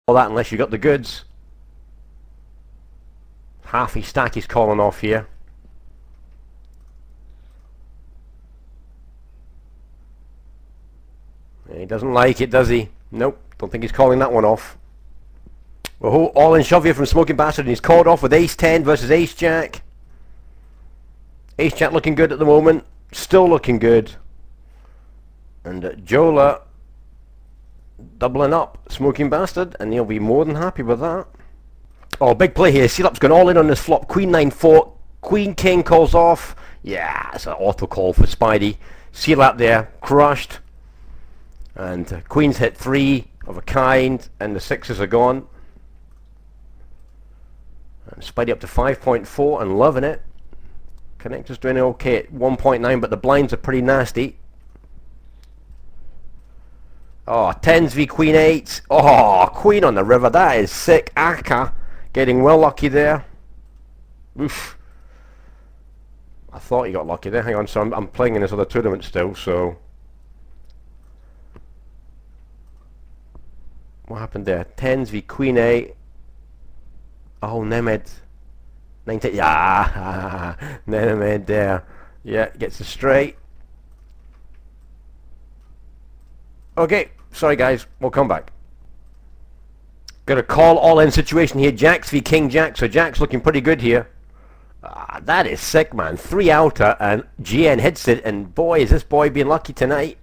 All that unless you got the goods. Half his stack he's calling off here. He doesn't like it, does he? Nope, don't think he's calling that one off. Oh, all in shove here from Smoking Bastard, and he's called off with Ace-10 versus Ace-Jack. Ace-Jack looking good at the moment, still looking good. And Jola doubling up Smoking Bastard, and he'll be more than happy with that. Oh, big play here. Seal-Up's gone all in on this flop. Queen 9-4. Queen King calls off. Yeah, it's an auto call for Spidey. Seal-Up there, crushed. And Queen's hit 3 of a kind, and the 6s are gone. And Spidey up to 5.4 and loving it. Connector's doing okay at 1.9, but the blinds are pretty nasty. Oh, 10s v Queen 8. Oh, Queen on the river. That is sick. Aka getting well lucky there. Oof. I thought he got lucky there. Hang on, so I'm playing in this other tournament still, so... What happened there? 10s v Queen 8. Oh, Nemed. 19. Yeah, Nemed there. Yeah, gets it straight. Okay, sorry guys, we'll come back. Got a call all-in situation here. Jacks v King Jack, so Jack's looking pretty good here. That is sick, man. 3 outer, and GN hits it, and boy, is this boy being lucky tonight.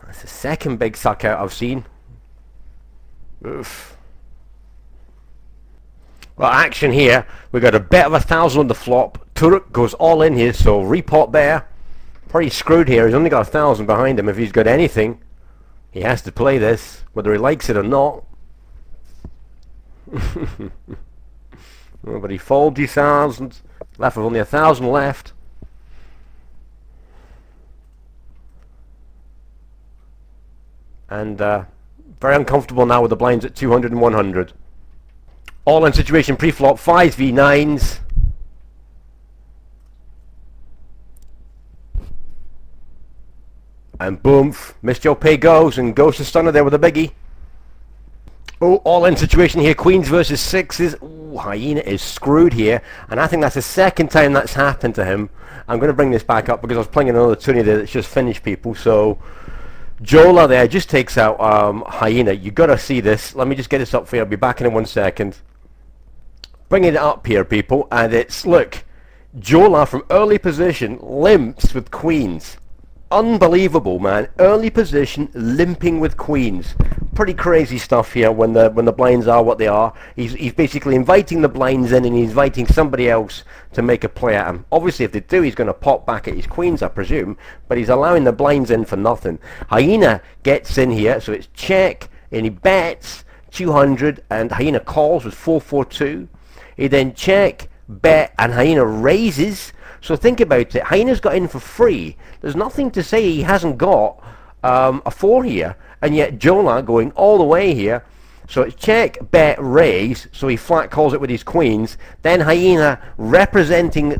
That's the second big suck out I've seen. Oof. Well, action here. We got a bet of 1,000 on the flop. Turuk goes all in here, so repot there. Pretty screwed here. He's only got 1,000 behind him. If he's got anything, he has to play this, whether he likes it or not. Oh, but he folds his 1,000. Left with only 1,000 left. And very uncomfortable now with the blinds at 200 and 100. All in situation pre-flop, 5s v 9s. And boom, missed your pay goes, and Ghost is Stunner there with a biggie. Oh, all in situation here, Queens versus 6s. Ooh, Hyena is screwed here, and I think that's the second time that's happened to him. I'm going to bring this back up because I was playing another tourney there that's just finished, people, so... Jola there just takes out Hyena. You got to see this. Let me just get this up for you. I'll be back in 1 second. Bringing it up here, people, and it's, look, Jola from early position limps with queens. Unbelievable, man. Early position limping with queens. Pretty crazy stuff here when the blinds are what they are. He's basically inviting the blinds in, and he's inviting somebody else to make a play at him. Obviously, if they do, he's going to pop back at his queens, I presume, but he's allowing the blinds in for nothing. Hyena gets in here, so it's check, and he bets 200, and Hyena calls with 442. He then check, bet, and Hyena raises. So think about it. Hyena's got in for free. There's nothing to say he hasn't got a 4 here, and yet Jola going all the way here. So it's check, bet, raise, so he flat calls it with his queens. Then Hyena representing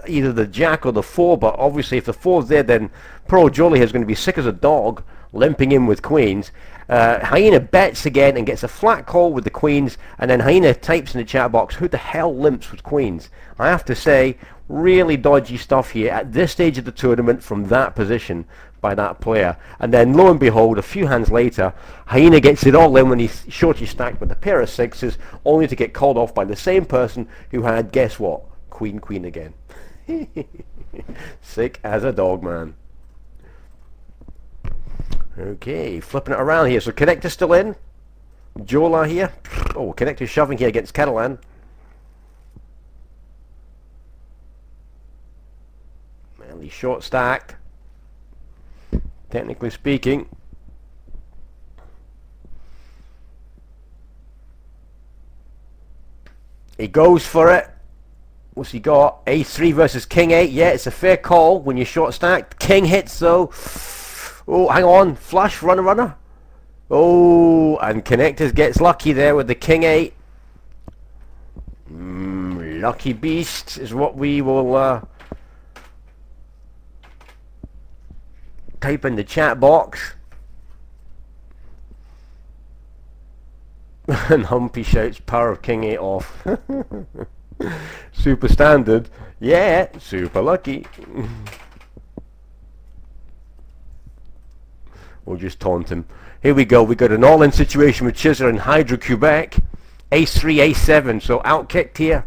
either the jack or the 4, but obviously if the 4's there, then Pro Jolie is going to be sick as a dog, limping in with queens. Hyena bets again and gets a flat call with the queens, and then Hyena types in the chat box, who the hell limps with queens? I have to say, really dodgy stuff here at this stage of the tournament from that position by that player. And then lo and behold, a few hands later, Hyena gets it all in when he's shorty stacked with a pair of 6s, only to get called off by the same person who had, guess what, queen again. Sick as a dog, man. Okay, flipping it around here. So Connector's still in. Jola here. Oh, Connector's shoving here against Catalan. Well, he's short stacked, technically speaking. He goes for it. What's he got? A3 versus King 8. Yeah, it's a fair call when you're short stacked. King hits though. Oh, hang on. Flush, runner. Oh, and Connectors gets lucky there with the King 8. Lucky beast is what we will type in the chat box. And Humpy shouts, power of king 8 off. Super standard. Yeah, super lucky. We'll just taunt him. Here we go. We got an all-in situation with Chisler and Hydro Quebec. Ace 3, Ace 7. So outkicked here.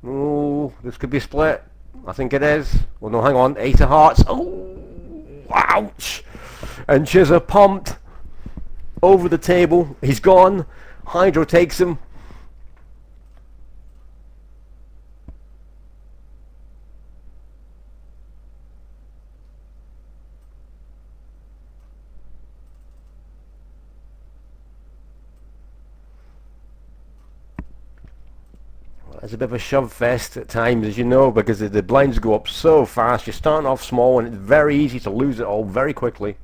Oh, this could be a split. I think it is. Well, no, hang on. Ace of hearts. Oh, ouch. And Chisler pumped over the table. He's gone. Hydro takes him. It's a bit of a shove fest at times, as you know, because the blinds go up so fast. You're starting off small and it's very easy to lose it all very quickly.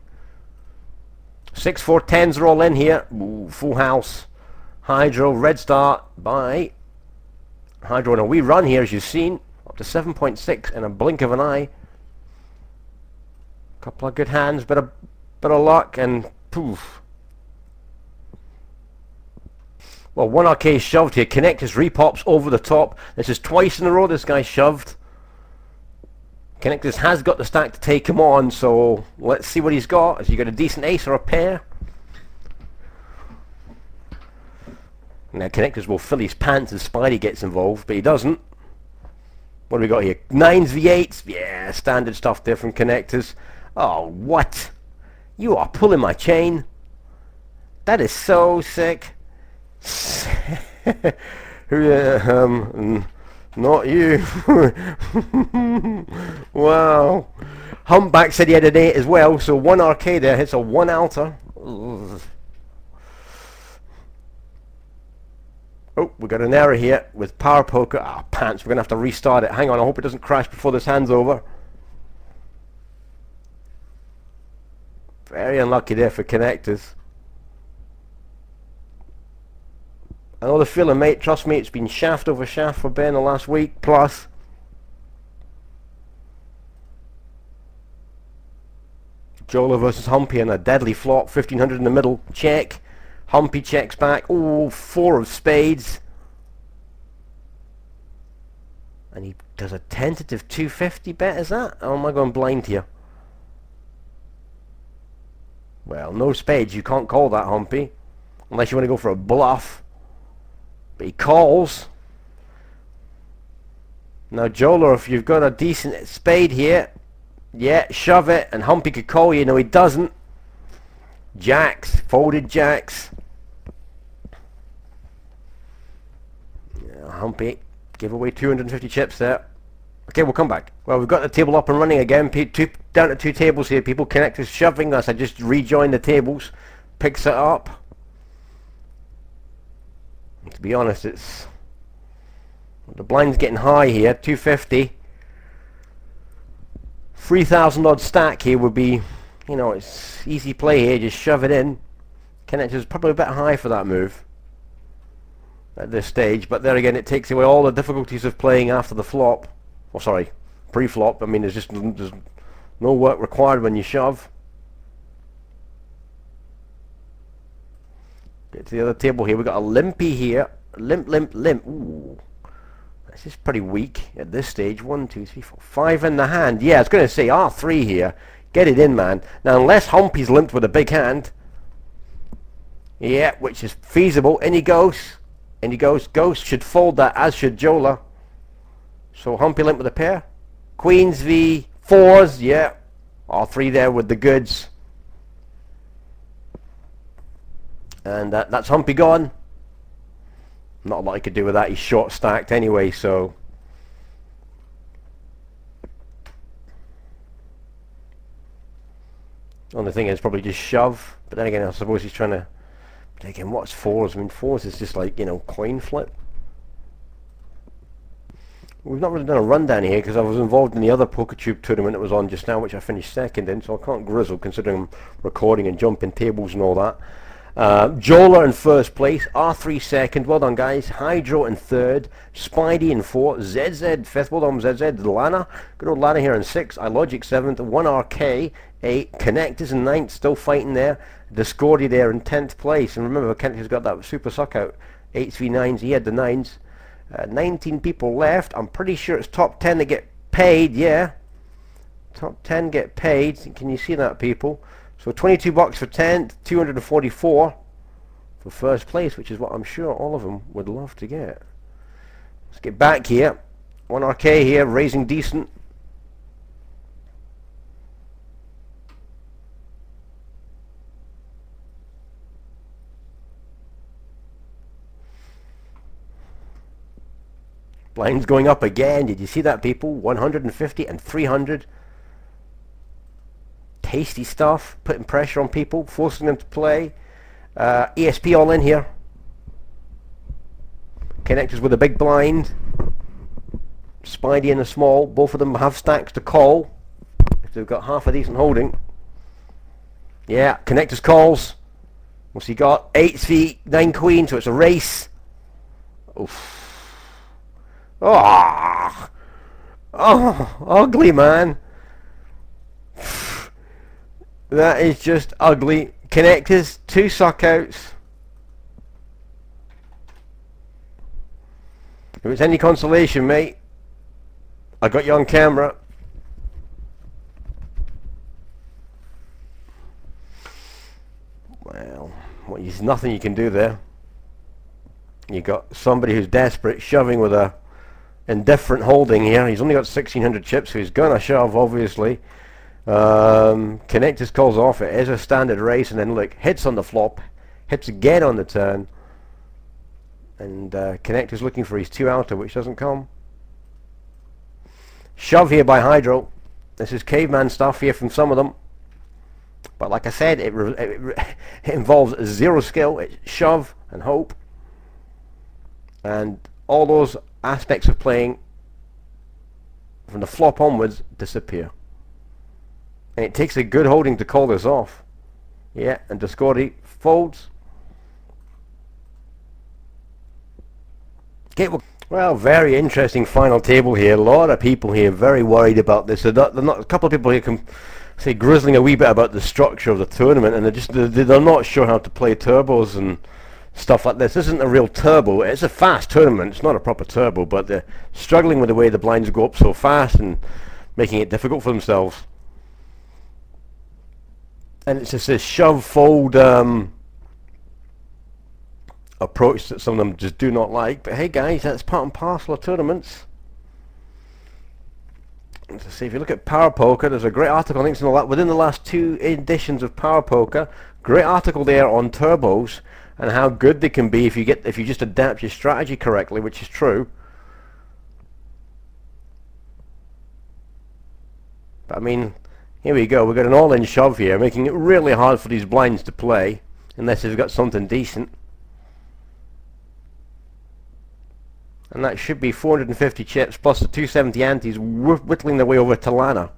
6, 4, 10s are all in here. Ooh, full house. Hydro, red start by Hydro on a wee run here, as you've seen. Up to 7.6 in a blink of an eye. Couple of good hands, bit of luck, and poof. Well, 1RK is shoved here. Connectors repops over the top. This is twice in a row this guy shoved. Connectors has got the stack to take him on, so let's see what he's got. Has he got a decent ace or a pair? Now Connectors will fill his pants as Spidey gets involved, but he doesn't. What do we got here? 9s V8s. Yeah, standard stuff there from Connectors. Oh, what? You are pulling my chain. That is so sick. Not you. Wow. Humpback said he had an 8 as well, so 1RK there hits a 1 altar. Ugh. Oh, we got an error here with PowerPoker. Ah, pants, we're going to have to restart it. Hang on, I hope it doesn't crash before this hand's over. Very unlucky there for Connectors. I know the feeling, mate. Trust me, it's been shaft over shaft for Ben the last week plus. Jola versus Humpy and a deadly flop. 1500 in the middle. Check. Humpy checks back. Oh, 4 of spades. And he does a tentative 250 bet, is that? Or am I going blind here? Well, no spades. You can't call that, Humpy. Unless you want to go for a bluff. But he calls. Now Jola, if you've got a decent spade here, yeah, shove it, and Humpy could call you. No, he doesn't. Jacks, folded jacks. Yeah, Humpy give away 250 chips there. Okay, we'll come back. Well, we've got the table up and running again. Down to 2 tables here. People Connectors shoving us. I just rejoined the tables. Picks it up. To be honest, it's the blind's getting high here. 250, 3,000 odd stack here would be, you know, it's easy play here. Just shove it in. Connector's probably a bit high for that move at this stage, but there again, it takes away all the difficulties of playing after the flop. Oh, sorry, pre-flop. I mean, there's no work required when you shove. Get to the other table here. We've got a limpy here. Limp, limp, limp. Ooh. This is pretty weak at this stage. 1, 2, 3, 4, 5 in the hand. Yeah, I was going to say R3 here. Get it in, man. Now, unless Humpy's limped with a big hand. Yeah, which is feasible. In he goes. In he goes. Ghost should fold that, as should Jola. So Humpy limp with a pair. Queens v 4s. Yeah. R3 there with the goods. And that's Humpy gone. Not a lot he could do with that. He's short stacked anyway, so. Only thing is probably just shove. But then again, I suppose he's trying to. But again, what's 4s? I mean, 4s is just like, you know, coin flip. We've not really done a rundown here because I was involved in the other PokerTube tournament that was on just now, which I finished second in, so I can't grizzle considering I'm recording and jumping tables and all that. Jola in first place, R3 second, well done guys, Hydro in third, Spidey in fourth, ZZ fifth, well done ZZ, Lana, good old Lana here in sixth, iLogic seventh, 1RK 8. Connectors in 9th, still fighting there. Discordia there in 10th place. And remember, Connectors got that super suck out. 8s v 9s, he had the 9s. 19 people left. I'm pretty sure it's top 10 that get paid, yeah. Top 10 get paid. Can you see that, people? So 22 bucks for 10th, 244 for first place, which is what I'm sure all of them would love to get. Let's get back here. 1RK here, raising decent. Blinds going up again. Did you see that, people? 150 and 300. Tasty stuff. Putting pressure on people, forcing them to play. ESP all in here. Connectors with a big blind. Spidey and a small. Both of them have stacks to call if they've got half a decent holding. Yeah, Connectors calls. What's he got? 8 v 9 queen, so it's a race. Oof. Oh, ugly, man. That is just ugly. Connectors, 2 suckouts. If it's any consolation, mate, I got you on camera. Well, there's nothing you can do there. You got somebody who's desperate, shoving with a indifferent holding here. He's only got 1600 chips, so he's gonna shove, obviously. Connectors calls off. It is a standard race, and then look, hits on the flop, hits again on the turn, and Connectors looking for his 2 outer, which doesn't come. Shove here by Hydro. This is caveman stuff here from some of them, but like I said, it involves 0 skill. It's shove and hope, and all those aspects of playing from the flop onwards disappear. And it takes a good holding to call this off. Yeah, and Discordia folds. Okay, well, very interesting final table here. A lot of people here very worried about this. A couple of people here can say grizzling a wee bit about the structure of the tournament, and they're not sure how to play turbos and stuff like this. This isn't a real turbo. It's a fast tournament. It's not a proper turbo, but they're struggling with the way the blinds go up so fast and making it difficult for themselves. And it's just this shove fold approach that some of them just do not like. But hey guys, that's part and parcel of tournaments. So see, if you look at PowerPoker, there's a great article, I think it's within the last 2 editions of PowerPoker. Great article there on turbos and how good they can be if you just adapt your strategy correctly, which is true. But I mean, here we go, we've got an all-in shove here, making it really hard for these blinds to play, unless they've got something decent. And that should be 450 chips, plus the 270 antes, whittling their way over to Lana.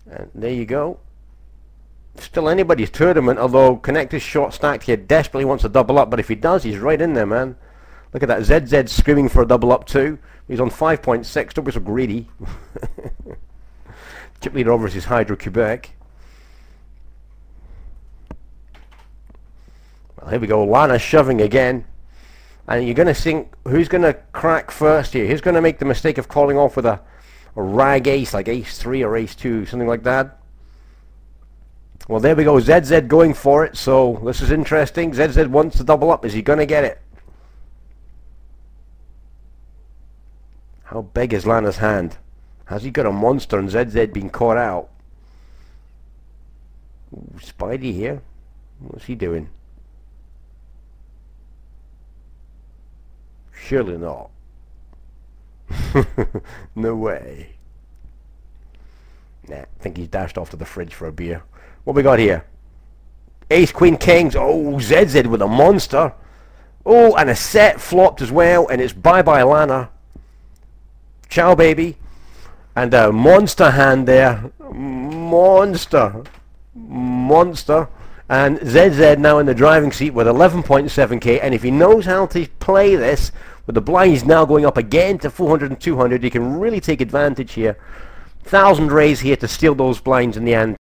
And there you go. Still anybody's tournament, although Connector's short stacked here, desperately wants a double up, but if he does, he's right in there, man. Look at that, ZZ screaming for a double up too. He's on 5.6, don't be so greedy. Chip leader over his Hydro Quebec. Well, here we go, Lana shoving again. And you're going to think, who's going to crack first here? Who's going to make the mistake of calling off with a rag ace, like ace 3 or ace 2, something like that? Well, there we go, ZZ going for it, so this is interesting. ZZ wants to double up. Is he going to get it? How big is Lana's hand? Has he got a monster and ZZ being caught out? Ooh, Spidey here. What's he doing? Surely not. No way. Nah, I think he's dashed off to the fridge for a beer. What we got here? Ace, Queen, Kings. Oh, ZZ with a monster. Oh, and a set flopped as well, and it's bye-bye Lana. Ciao, baby. And a monster hand there. Monster. And And ZZ now in the driving seat with 11.7k, and if he knows how to play this, with the blinds now going up again to 400 and 200, he can really take advantage here. 1,000 raise here to steal those blinds in the end.